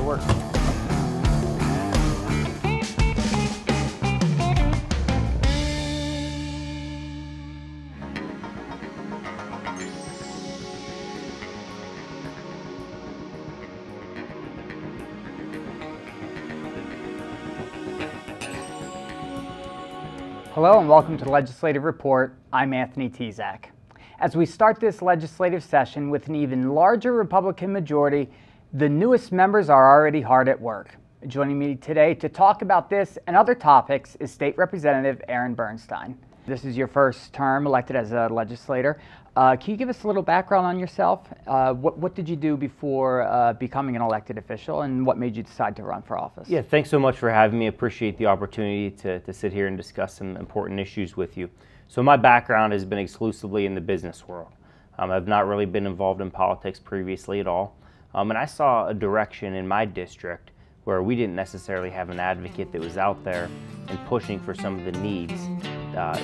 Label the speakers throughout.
Speaker 1: work. Hello and welcome to the Legislative Report. I'm Anthony Tezak. As we start this legislative session with an even larger Republican majority, the newest members are already hard at work. Joining me today to talk about this and other topics is State Representative Bernstine. This is your first term elected as a legislator. Can you give us a little background on yourself? What did you do before becoming an elected official, and what made you decide to run for office?
Speaker 2: Yeah, thanks so much for having me. Appreciate the opportunity to sit here and discuss some important issues with you. So my background has been exclusively in the business world. I've not really been involved in politics previously at all. And I saw a direction in my district where we didn't necessarily have an advocate that was out there and pushing for some of the needs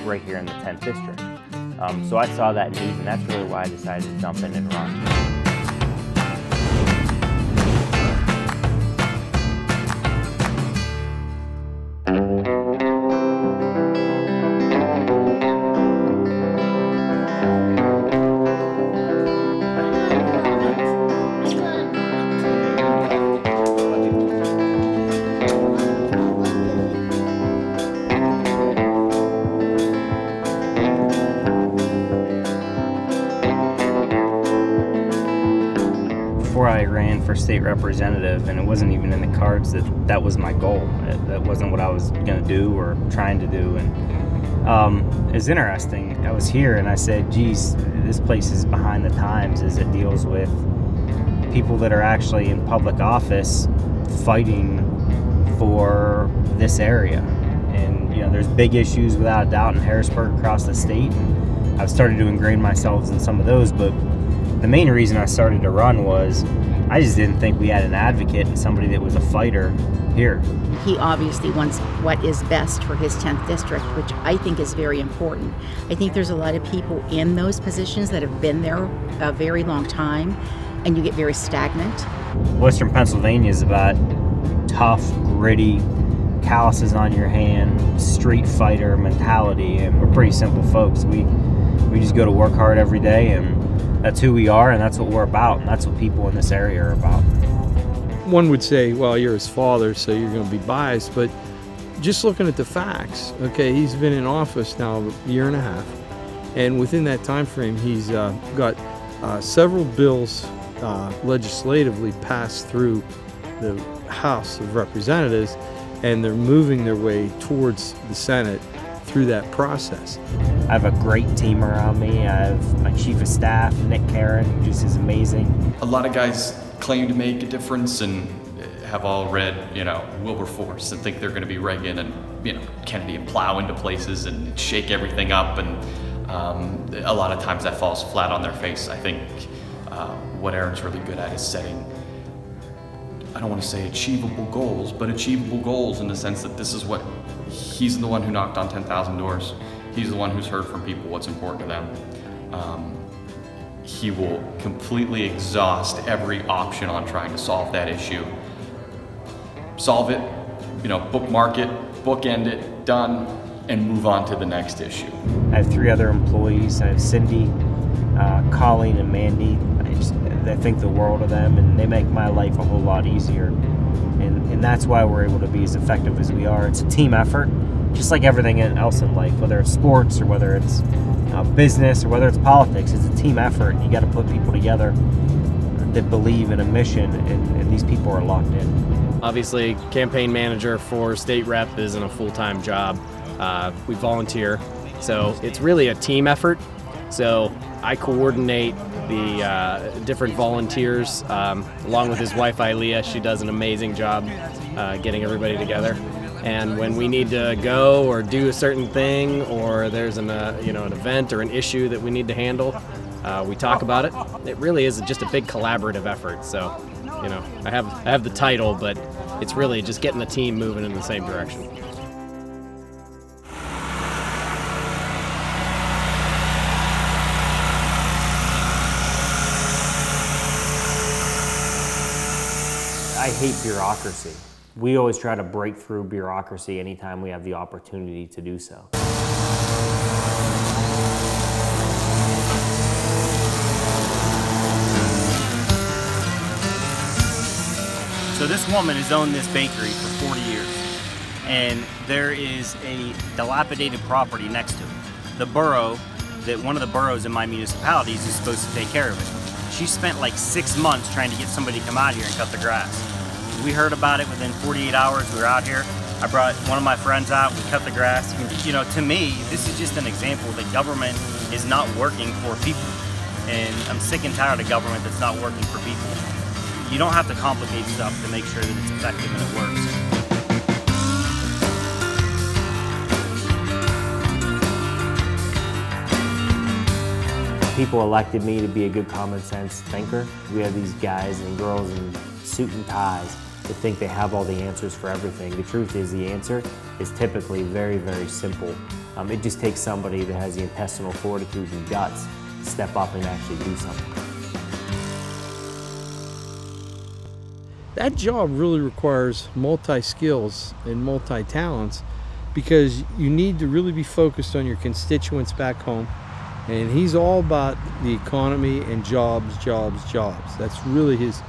Speaker 2: right here in the 10th district. So I saw that need, and that's really why I decided to jump in and run. Before I ran for state representative, and it wasn't even in the cards that was my goal. That wasn't what I was going to do or trying to do. And it was interesting. I was here and I said, geez, this place is behind the times as it deals with people that are actually in public office fighting for this area. And you know, there's big issues without a doubt in Harrisburg across the state. And I've started to ingrain myself in some of those, but the main reason I started to run was I just didn't think we had an advocate and somebody that was a fighter here.
Speaker 3: He obviously wants what is best for his 10th district, which I think is very important. I think there's a lot of people in those positions that have been there a very long time, and you get very stagnant.
Speaker 2: Western Pennsylvania is about tough, gritty, calluses on your hand, street fighter mentality, and we're pretty simple folks. We just go to work hard every day, and that's who we are, and that's what we're about, and that's what people in this area are about.
Speaker 4: One would say, well, you're his father, so you're going to be biased, but just looking at the facts, okay, he's been in office now a year and a half, and within that time frame, he's got several bills legislatively passed through the House of Representatives, and they're moving their way towards the Senate through that process.
Speaker 2: I have a great team around me. I have my chief of staff, Nick Karen, who just is amazing.
Speaker 5: A lot of guys claim to make a difference and have all read, Wilberforce and think they're going to be Reagan and, Kennedy and plow into places and shake everything up. And a lot of times that falls flat on their face. I think what Aaron's really good at is setting, I don't want to say achievable goals, but achievable goals in the sense that this is what, he's the one who knocked on 10,000 doors. He's the one who's heard from people what's important to them. He will completely exhaust every option on trying to solve that issue. Solve it, bookmark it, bookend it, done, and move on to the next issue.
Speaker 2: I have 3 other employees. I have Cindy, Colleen, and Mandy. I think the world of them, and they make my life a whole lot easier. And that's why we're able to be as effective as we are. It's a team effort, just like everything else in life, whether it's sports or whether it's business or whether it's politics. It's a team effort. You got to put people together that believe in a mission, and these people are locked in.
Speaker 6: Obviously, campaign manager for state rep isn't a full-time job. We volunteer, so it's really a team effort. So I coordinate the different volunteers along with his wife Ilia. She does an amazing job getting everybody together. And when we need to go or do a certain thing, or there's an event or an issue that we need to handle, we talk about it. It really is just a big collaborative effort. So, I have the title, but it's really just getting the team moving in the same direction.
Speaker 2: I hate bureaucracy. We always try to break through bureaucracy anytime we have the opportunity to do so. So this woman has owned this bakery for 40 years, and there is a dilapidated property next to it. The borough, one of the boroughs in my municipality is supposed to take care of it. She spent like 6 months trying to get somebody to come out here and cut the grass. We heard about it within 48 hours. We were out here. I brought one of my friends out. We cut the grass. You know, to me, this is just an example that government is not working for people. And I'm sick and tired of government that's not working for people. You don't have to complicate stuff to make sure that it's effective and it works. People elected me to be a good common sense thinker. We have these guys and girls in suit and ties that think they have all the answers for everything. The truth is the answer is typically very, very simple. It just takes somebody that has the intestinal fortitude and guts to step up and actually do something.
Speaker 4: That job really requires multi-skills and multi-talents because you need to really be focused on your constituents back home. And he's all about the economy and jobs, jobs, jobs. That's really his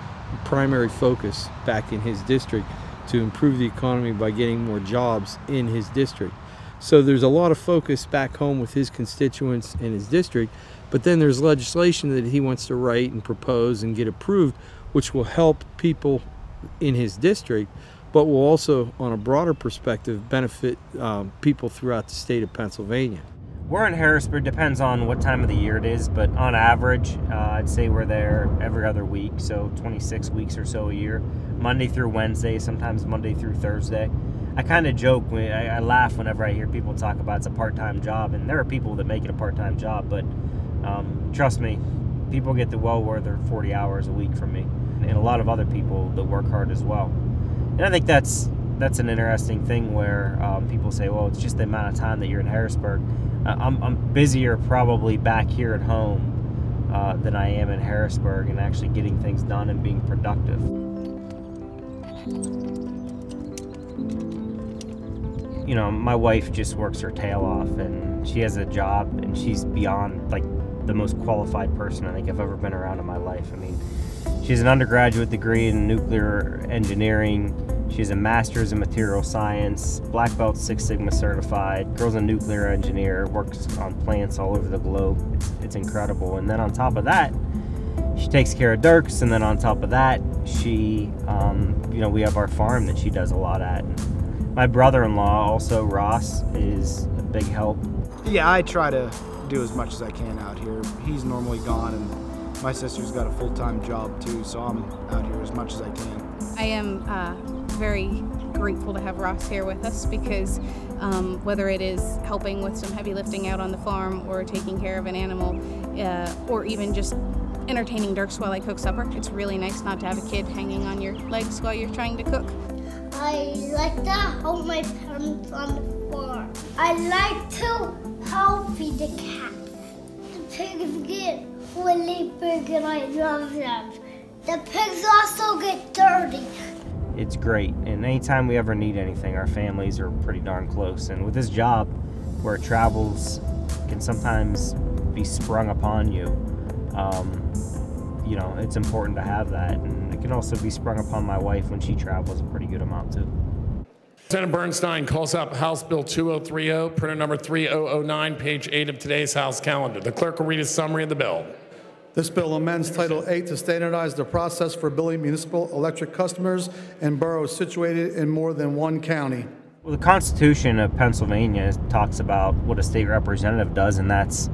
Speaker 4: primary focus back in his district, to improve the economy by getting more jobs in his district. So there's a lot of focus back home with his constituents in his district, but then there's legislation that he wants to write and propose and get approved, which will help people in his district, but will also, on a broader perspective, benefit people throughout the state of Pennsylvania.
Speaker 2: We're in Harrisburg, depends on what time of the year it is, but on average, I'd say we're there every other week, so 26 weeks or so a year, Monday through Wednesday, sometimes Monday through Thursday. I kind of joke, I laugh whenever I hear people talk about it's a part-time job, and there are people that make it a part-time job, but trust me, people get the well worth their 40 hours a week from me, and a lot of other people that work hard as well. And I think that's an interesting thing where people say, well, it's just the amount of time that you're in Harrisburg. I'm busier probably back here at home than I am in Harrisburg, and actually getting things done and being productive. You know, my wife just works her tail off, and she has a job, and she's beyond like the most qualified person I think I've ever been around in my life. I mean, she has an undergraduate degree in nuclear engineering. She has a master's in material science, black belt 6 Sigma certified, girl's a nuclear engineer, works on plants all over the globe. It's incredible. And then on top of that, she takes care of Dierks, and then on top of that, she, you know, we have our farm that she does a lot at. And my brother-in-law, also Ross, is a big help.
Speaker 7: Yeah, I try to do as much as I can out here. He's normally gone, and my sister's got a full-time job too, so I'm out here as much as I can.
Speaker 8: I am very grateful to have Ross here with us because whether it is helping with some heavy lifting out on the farm or taking care of an animal or even just entertaining Dierks while I cook supper, it's really nice not to have a kid hanging on your legs while you're trying to cook.
Speaker 9: I like to help my parents on the farm. I like to help feed the cats. The pigs get really big and I love them. The pigs also get dirty.
Speaker 2: It's great, and anytime we ever need anything, our families are pretty darn close. And with this job, where it travels can sometimes be sprung upon you, you know, it's important to have that. And it can also be sprung upon my wife when she travels a pretty good amount too.
Speaker 10: Senator Bernstine calls up House Bill 2030, printer number 3009, page 8 of today's House calendar. The clerk will read a summary of the bill.
Speaker 11: This bill amends Title 8 to standardize the process for billing municipal electric customers in boroughs situated in more than one county.
Speaker 2: Well, the Constitution of Pennsylvania talks about what a state representative does, and that's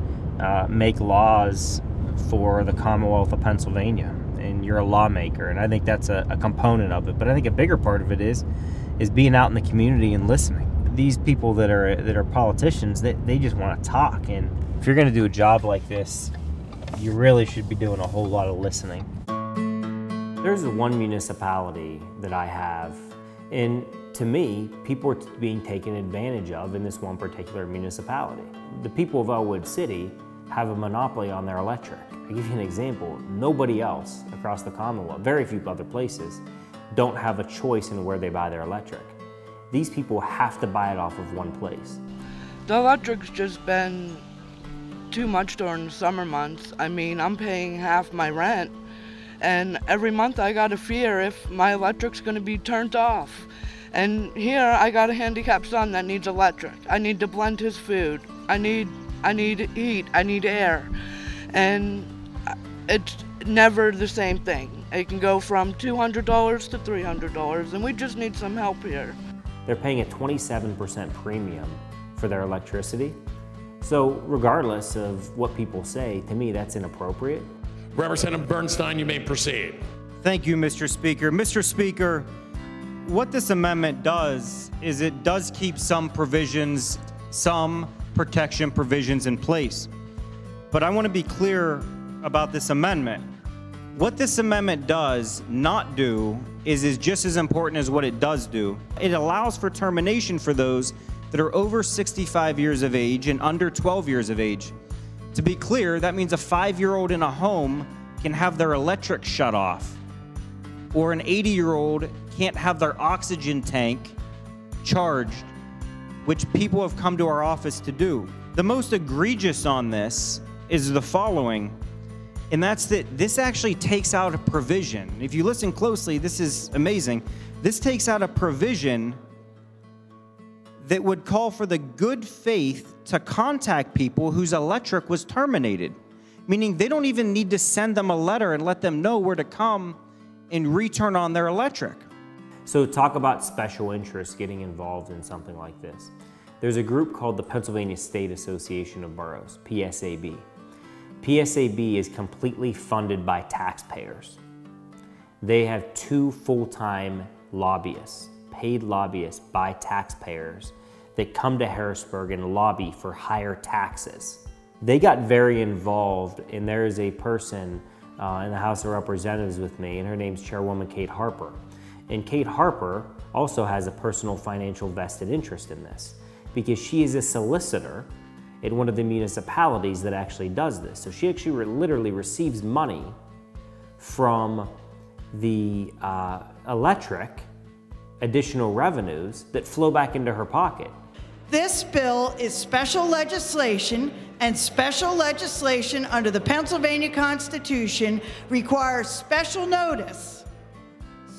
Speaker 2: make laws for the Commonwealth of Pennsylvania. And you're a lawmaker, and I think that's a component of it. But I think a bigger part of it is being out in the community and listening. These people that are politicians, they just want to talk. And if you're going to do a job like this, you really should be doing a whole lot of listening. There's one municipality that I have, and to me, people are being taken advantage of in this one particular municipality. The people of Elwood City have a monopoly on their electric. I'll give you an example. Nobody else across the Commonwealth, very few other places, don't have a choice in where they buy their electric. These people have to buy it off of one place.
Speaker 12: The electric's just been too much during the summer months. I mean, I'm paying half my rent, and every month I gotta fear if my electric's gonna be turned off. And here I got a handicapped son that needs electric. I need to blend his food. I need heat, I need air. And it's never the same thing. It can go from $200 to $300, and we just need some help here.
Speaker 2: They're paying a 27% premium for their electricity. So regardless of what people say, to me that's inappropriate.
Speaker 10: Representative Bernstine, you may proceed.
Speaker 13: Thank you, Mr. Speaker. Mr. Speaker, what this amendment does is it does keep some provisions, some protection provisions in place. But I want to be clear about this amendment. What this amendment does not do is just as important as what it does do. It allows for termination for those that are over 65 years of age and under 12 years of age. To be clear, that means a 5-year-old in a home can have their electric shut off, or an 80-year-old can't have their oxygen tank charged, which people have come to our office to do. The most egregious on this is the following, and that's that this actually takes out a provision. If you listen closely, this is amazing. This takes out a provision that would call for the good faith to contact people whose electric was terminated, meaning they don't even need to send them a letter and let them know where to come and return on their electric.
Speaker 2: So talk about special interests getting involved in something like this. There's a group called the Pennsylvania State Association of Boroughs, PSAB. PSAB is completely funded by taxpayers. They have 2 full-time lobbyists, paid lobbyists by taxpayers that come to Harrisburg and lobby for higher taxes. They got very involved, and there is a person in the House of Representatives with me, and her name's Chairwoman Kate Harper. And Kate Harper also has a personal financial vested interest in this because she is a solicitor in one of the municipalities that actually does this. So she actually literally receives money from the electric additional revenues that flow back into her pocket.
Speaker 14: This bill is special legislation, and special legislation under the Pennsylvania Constitution requires special notice.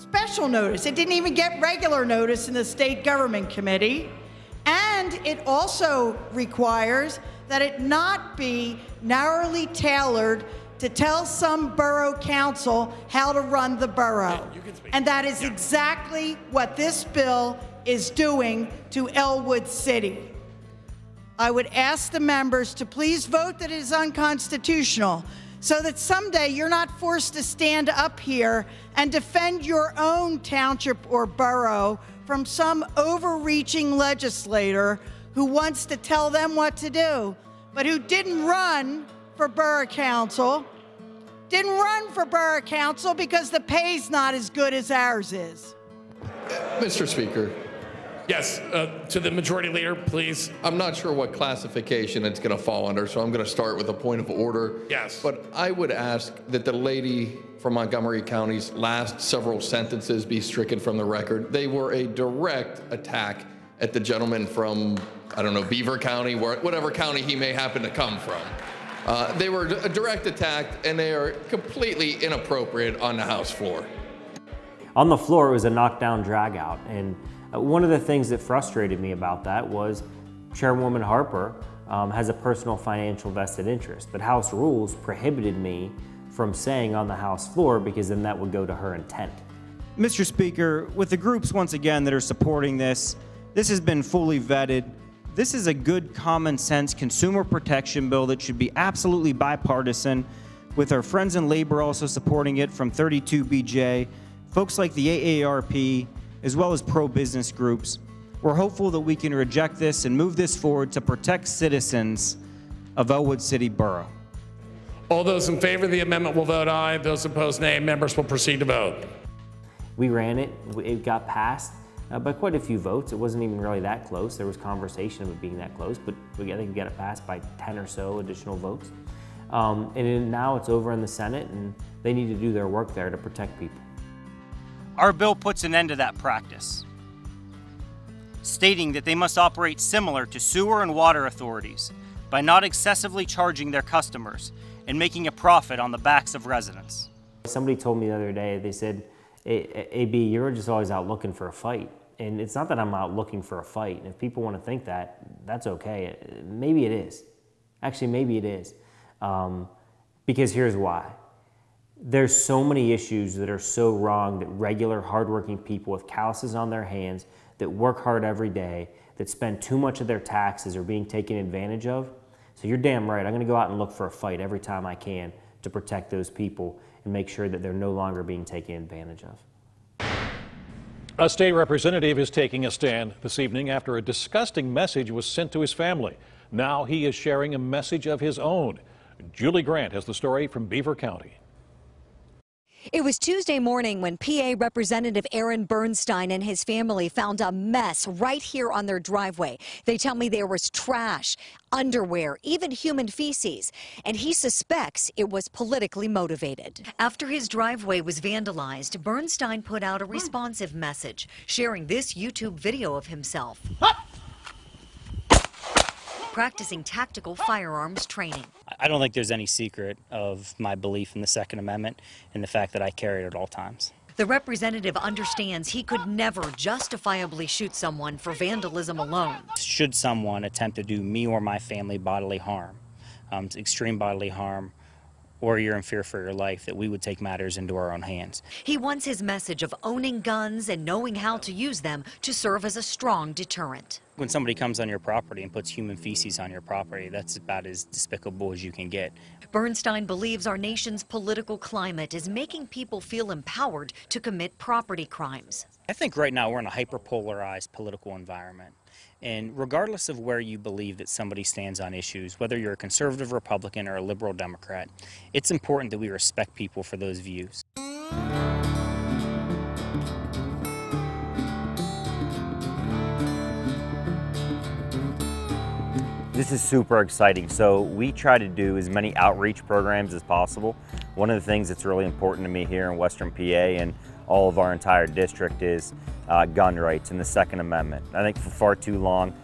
Speaker 14: Special notice. It didn't even get regular notice in the State Government Committee. And it also requires that it not be narrowly tailored to tell some borough council how to run the borough. And that is exactly what this bill is doing to Elwood City. I would ask the members to please vote that it is unconstitutional so that someday you're not forced to stand up here and defend your own township or borough from some overreaching legislator who wants to tell them what to do, but who didn't run for borough council, because the pay's not as good as ours is.
Speaker 15: Mr. Speaker.
Speaker 10: Yes, to the majority leader, please.
Speaker 15: I'm not sure what classification it's going to fall under, so I'm going to start with a point of order.
Speaker 10: Yes.
Speaker 15: But I would ask that the lady from Montgomery County's last several sentences be stricken from the record. They were a direct attack at the gentleman from, I don't know, Beaver County, whatever county he may happen to come from. They were a direct attack, and they are completely inappropriate on the House floor.
Speaker 2: On the floor, it was a knockdown drag-out, and one of the things that frustrated me about that was Chairwoman Harper has a personal financial vested interest, but House rules prohibited me from saying on the House floor because then that would go to her intent.
Speaker 13: Mr. Speaker, with the groups once again that are supporting this, this has been fully vetted. This is a good common sense consumer protection bill that should be absolutely bipartisan, with our friends in labor also supporting it from 32BJ, folks like the AARP, as well as pro-business groups. We're hopeful that we can reject this and move this forward to protect citizens of Elwood City Borough.
Speaker 10: All those in favor of the amendment will vote aye. Those opposed, nay. Members will proceed to vote.
Speaker 2: We ran it. It got passed by quite a few votes. It wasn't even really that close. There was conversation of it being that close, but I think we got it passed by 10 or so additional votes. And now it's over in the Senate, and they need to do their work there to protect people.
Speaker 13: Our bill puts an end to that practice, stating that they must operate similar to sewer and water authorities by not excessively charging their customers and making a profit on the backs of residents.
Speaker 16: Somebody told me the other day, they said, AB, you're just always out looking for a fight. And it's not that I'm out looking for a fight. And if people want to think that, that's okay. Maybe it is. Actually, maybe it is. Because here's why. There's so many issues that are so wrong that regular, hardworking people with calluses on their hands that work hard every day, that spend too much of their taxes are being taken advantage of. So you're damn right, I'm gonna go out and look for a fight every time I can to protect those people and make sure that they're no longer being taken advantage of.
Speaker 17: A state representative is taking a stand this evening after a disgusting message was sent to his family. Now he is sharing a message of his own. Julie Grant has the story from Beaver County.
Speaker 18: It was Tuesday morning when PA Representative Aaron Bernstine and his family found a mess right here on their driveway. They tell me there was trash, underwear, even human feces, and he suspects it was politically motivated. After his driveway was vandalized, Bernstine put out a responsive message, sharing this YouTube video of himself practicing tactical firearms training.
Speaker 2: I don't think there's any secret of my belief in the Second Amendment and the fact that I carry it at all times.
Speaker 18: The representative understands he could never justifiably shoot someone for vandalism alone.
Speaker 2: Should someone attempt to do me or my family bodily harm, extreme bodily harm, or you're in fear for your life, that we would take matters into our own hands.
Speaker 18: He wants his message of owning guns and knowing how to use them to serve as a strong deterrent.
Speaker 2: When somebody comes on your property and puts human feces on your property, that's about as despicable as you can get.
Speaker 18: Bernstine believes our nation's political climate is making people feel empowered to commit property crimes.
Speaker 2: I think right now we're in a hyper-polarized political environment. And regardless of where you believe that somebody stands on issues, whether you're a conservative Republican or a liberal Democrat, it's important that we respect people for those views.
Speaker 19: This is super exciting. So we try to do as many outreach programs as possible. One of the things that's really important to me here in Western PA and all of our entire district is gun rights and the Second Amendment. I think for far too long,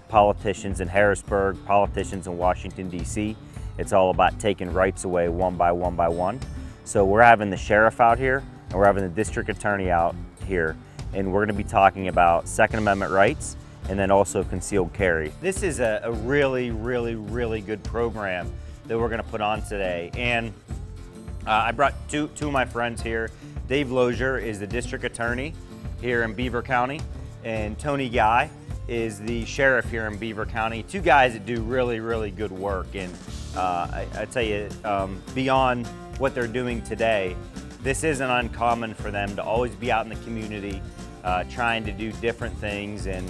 Speaker 19: politicians in Harrisburg, politicians in Washington, D.C., it's all about taking rights away one by one by one. So we're having the sheriff out here and we're having the district attorney out here, and we're going to be talking about Second Amendment rights and then also concealed carry. This is a really, really, really good program that we're going to put on today. And I brought two of my friends here. Dave Lozier is the district attorney here in Beaver County, and Tony Guy is the sheriff here in Beaver County. Two guys that do really, really good work. And I tell you, beyond what they're doing today, this isn't uncommon for them to always be out in the community trying to do different things and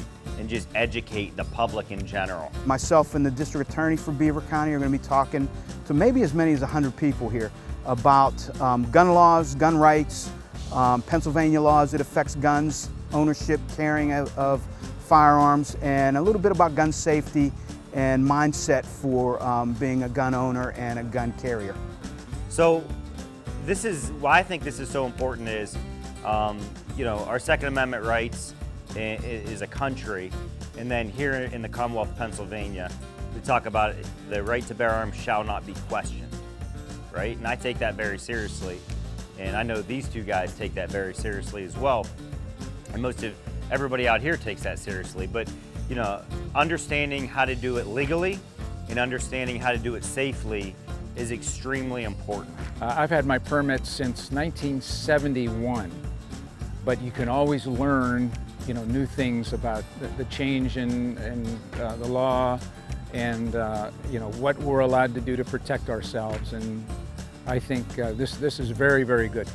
Speaker 19: just educate the public in general.
Speaker 20: Myself and the district attorney for Beaver County are going to be talking to maybe as many as 100 people here about gun laws, gun rights, Pennsylvania laws that affects guns, ownership, carrying of firearms, and a little bit about gun safety and mindset for being a gun owner and a gun carrier.
Speaker 19: So this is why I think this is so important is, you know, our Second Amendment rights is a country, and then here in the Commonwealth of Pennsylvania, we talk about the right to bear arms shall not be questioned, right? And I take that very seriously, and I know these two guys take that very seriously as well, and most of everybody out here takes that seriously. But you know, understanding how to do it legally and understanding how to do it safely is extremely important.
Speaker 21: I've had my permit since 1971, but you can always learn, you know, new things about the change in the law and you know, what we're allowed to do to protect ourselves. And I think this is very, very good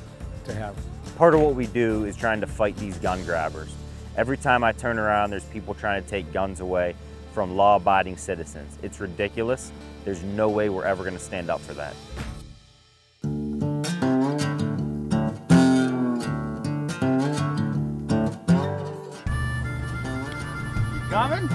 Speaker 21: to have.
Speaker 19: Part of what we do is trying to fight these gun grabbers. Every time I turn around, there's people trying to take guns away from law-abiding citizens. It's ridiculous. There's no way we're ever going to stand up for that.
Speaker 1: Coming?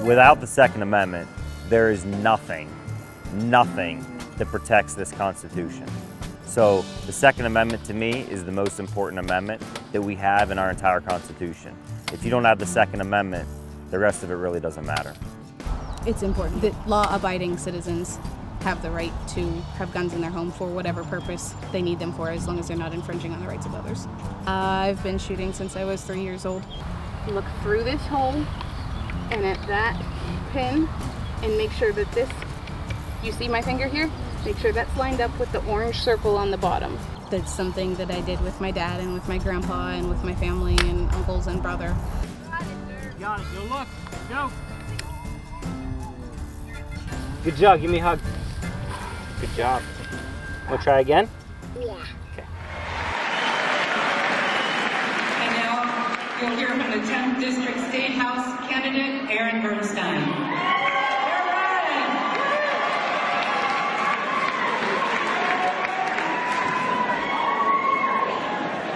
Speaker 19: Without the Second Amendment, there is nothing that protects this Constitution. So the Second Amendment to me is the most important amendment that we have in our entire Constitution. If you don't have the Second Amendment, the rest of it really doesn't matter.
Speaker 8: It's important that law-abiding citizens have the right to have guns in their home for whatever purpose they need them for, as long as they're not infringing on the rights of others. I've been shooting since I was 3 years old. Look through this hole and at that pin and make sure that this, you see my finger here? Make sure that's lined up with the orange circle on the bottom. That's something that I did with my dad and with my grandpa and with my family and uncles and brother.
Speaker 16: Got it, go look, go. Good job, give me a hug. Good job. We'll try again?
Speaker 9: Yeah.
Speaker 16: Okay.
Speaker 3: And now you'll hear from the 10th District State House candidate, Aaron Bernstine.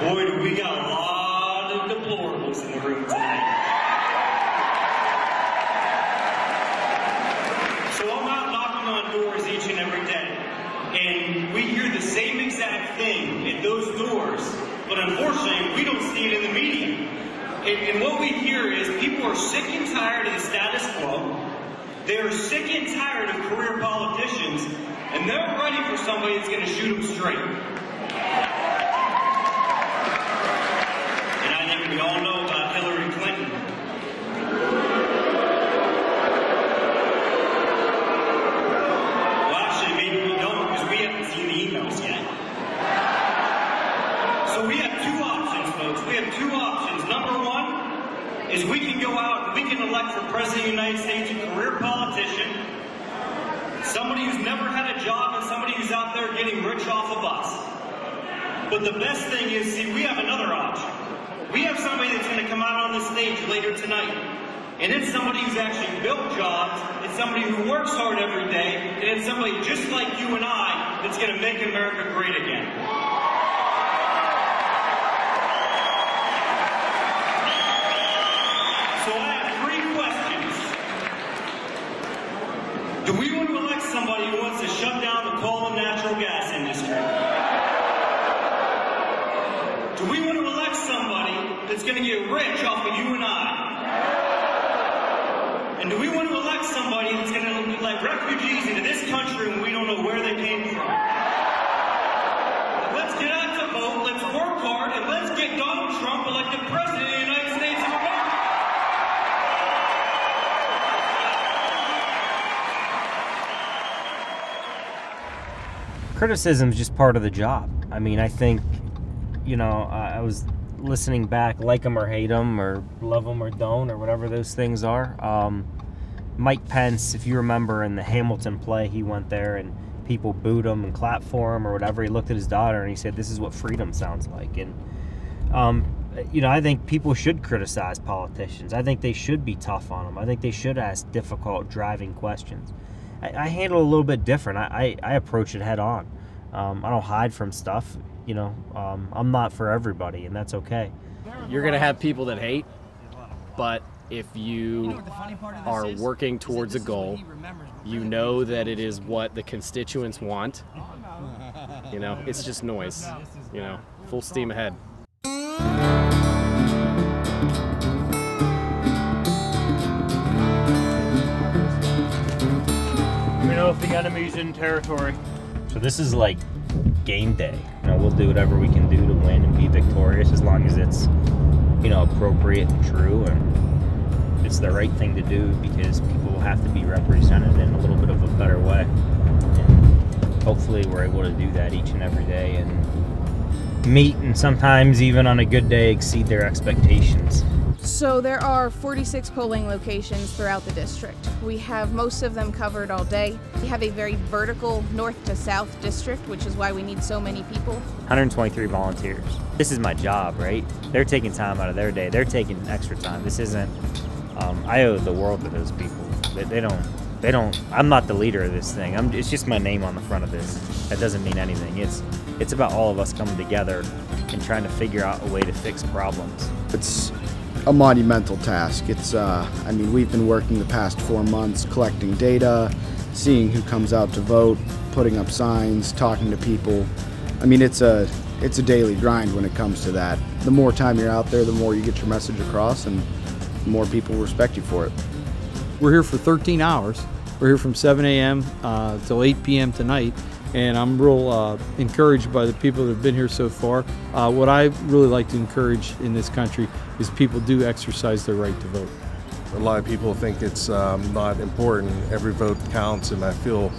Speaker 22: Boy, do we got a lot of deplorables in the room tonight. So I'm out knocking on doors each and every day, and we hear the same exact thing at those doors, but unfortunately we don't see it in the media. And what we hear is people are sick and tired of the status quo. They're sick and tired of career politicians, and they're ready for somebody that's going to shoot them straight. We all know about Hillary Clinton. Well, actually, maybe we don't, because we haven't seen the emails yet. So we have two options, folks. We have two options. Number one is we can go out and we can elect for President of the United States a career politician, somebody who's never had a job and somebody who's out there getting rich off of us. But the best thing is, see, we have another option. We have somebody that's going to come out on the stage later tonight, and it's somebody who's actually built jobs, it's somebody who works hard every day, and it's somebody just like you and I that's going to make America great again. So I have three questions. Do we want to elect somebody who wants to shut down the coal and natural gas industry? Do we want to elect somebody that's going to get rich off of you and I? And do we want to elect somebody that's going to let refugees into this country when we don't know where they came from? Let's get out to vote, let's work hard, and let's get Donald Trump elected President of the United States of America.
Speaker 2: Criticism is just part of the job. I mean, I think, you know, I was listening back, like them or hate them, or love them or don't, or whatever those things are. Mike Pence, if you remember in the Hamilton play, he went there and people booed him and clapped for him or whatever. He looked at his daughter and he said, "This is what freedom sounds like." And, you know, I think people should criticize politicians. I think they should be tough on them. I think they should ask difficult, driving questions. I handle it a little bit different. I approach it head on. I don't hide from stuff. You know, I'm not for everybody, and that's okay.
Speaker 6: You're going to have people that hate, but if you are working towards a goal, you know that it is what the constituents want. You know, it's just noise. You know, full steam ahead.
Speaker 2: We know if the enemy's in territory. So this is like game day. You know, we'll do whatever we can do to win and be victorious, as long as it's, you know, appropriate and true, and it's the right thing to do, because people will have to be represented in a little bit of a better way. And hopefully we're able to do that each and every day and meet, and sometimes even on a good day exceed their expectations.
Speaker 8: So there are 46 polling locations throughout the district. We have most of them covered all day. We have a very vertical north to south district, which is why we need so many people.
Speaker 2: 123 volunteers. This is my job, right? They're taking time out of their day. They're taking extra time. This isn't, I owe the world to those people. They don't, I'm not the leader of this thing. It's just my name on the front of this. That doesn't mean anything. It's about all of us coming together and trying to figure out a way to fix problems.
Speaker 23: It's
Speaker 7: a monumental task. It's, I mean, we've been working the past 4 months collecting data, seeing who comes out to vote, putting up signs, talking to people. I mean, it's a daily grind when it comes to that. The more time you're out there, the more you get your message across, and the more people respect you for it.
Speaker 4: We're here for 13 hours. We're here from 7 a.m. Till 8 p.m. tonight, and I'm real encouraged by the people that have been here so far. What I really like to encourage in this country is people do exercise their right to vote.
Speaker 5: A lot of people think it's not important. Every vote counts, and I feel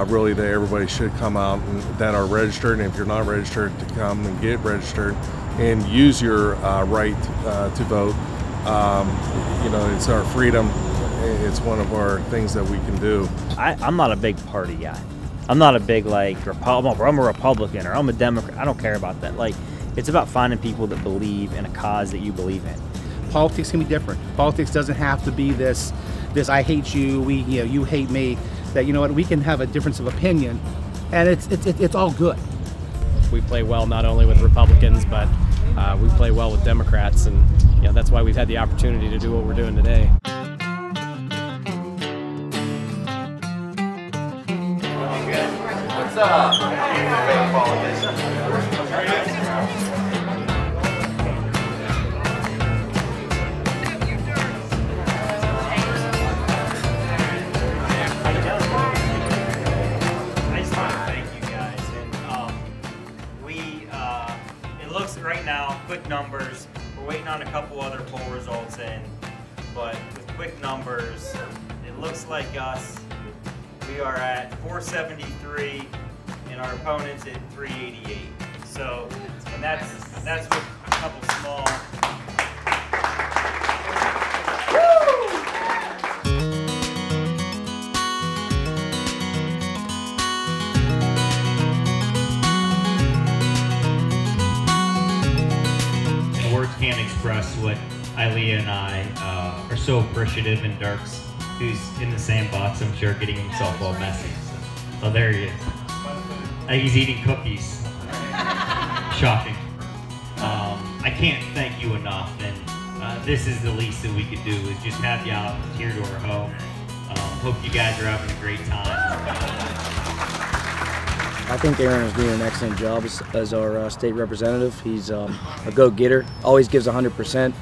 Speaker 5: really that everybody should come out and that are registered, and if you're not registered, to come and get registered and use your right to vote. You know, it's our freedom. It's one of our things that we can do.
Speaker 2: I'm not a big party guy. I'm not a big, like, I'm a Republican or I'm a Democrat. I don't care about that. Like, it's about finding people that believe in a cause that you believe in.
Speaker 23: Politics can be different. Politics doesn't have to be this I hate you, you hate me. That, you know what, we can have a difference of opinion, and it's all good.
Speaker 6: We play well not only with Republicans, but we play well with Democrats, and that's why we've had the opportunity to do what we're doing today.
Speaker 24: What's up? Fake politician.
Speaker 13: Right now, quick numbers. We're waiting on a couple other poll results in, but with quick numbers, it looks like us. We are at 473, and our opponent's at 388. So, and that's with a couple small.
Speaker 25: Can't express what Ilia and I are so appreciative, and Dierks, who's in the same box, I'm sure, getting himself all messy. Oh, there he is. He's eating cookies. Shocking. I can't thank you enough, and this is the least that we could do, is just have you out here to our home. Hope you guys are having a great time.
Speaker 26: I think Aaron is doing an excellent job as our state representative. He's a go-getter, always gives 100%.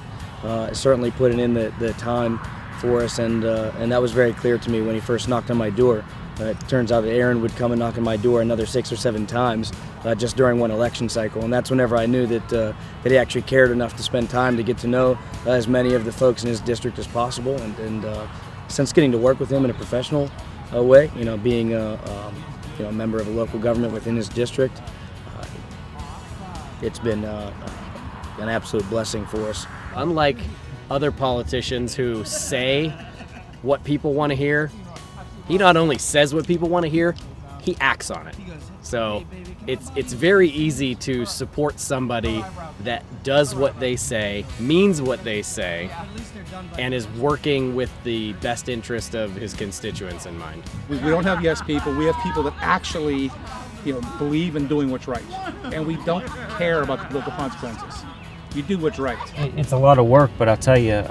Speaker 26: Certainly putting in the time for us, and that was very clear to me when he first knocked on my door. It turns out that Aaron would come and knock on my door another 6 or 7 times just during one election cycle, and that's whenever I knew that he actually cared enough to spend time to get to know as many of the folks in his district as possible. And since getting to work with him in a professional way, being a member of a local government within his district, it's been an absolute blessing for us.
Speaker 6: Unlike other politicians who say what people want to hear, he not only says what people want to hear, he acts on it. So it's very easy to support somebody that does what they say, means what they say, and is working with the best interest of his constituents in mind.
Speaker 21: We don't have yes people. We have people that actually, believe in doing what's right, and we don't care about the political consequences. You do what's right.
Speaker 2: It's a lot of work, but I'll tell you,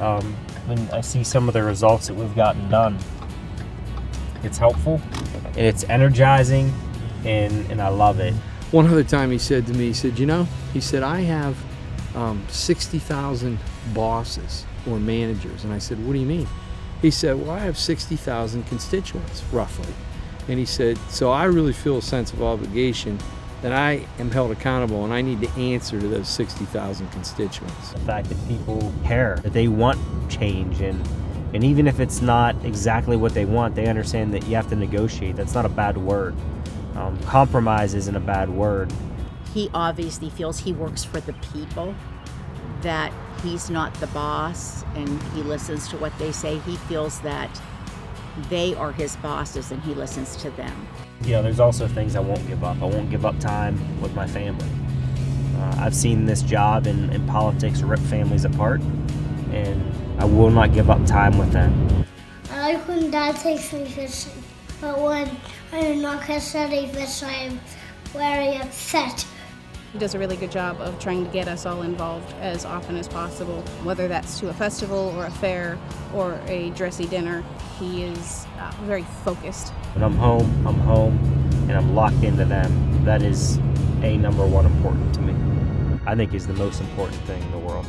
Speaker 2: when I see some of the results that we've gotten done, it's helpful and it's energizing, and I love it.
Speaker 4: One other time he said to me, he said, I have 60,000 bosses or managers. And I said, what do you mean? He said, well, I have 60,000 constituents, roughly. And he said, so I really feel a sense of obligation that I am held accountable, and I need to answer to those 60,000 constituents.
Speaker 2: The fact that people care, that they want change, and even if it's not exactly what they want, they understand that you have to negotiate. That's not a bad word. Compromise isn't a bad word.
Speaker 27: He obviously feels he works for the people, that he's not the boss, and he listens to what they say. He feels that they are his bosses and he listens to them.
Speaker 2: There's also things I won't give up. I won't give up time with my family. I've seen this job in politics rip families apart, and I will not give up time with them.
Speaker 9: I like when Dad takes me fishing, but when I do not catch any fish, I am very upset.
Speaker 8: He does a really good job of trying to get us all involved as often as possible, whether that's to a festival or a fair or a dressy dinner. He is very focused.
Speaker 16: When I'm home, and I'm locked into them. That is number one important to me. I think is the most important thing in the world.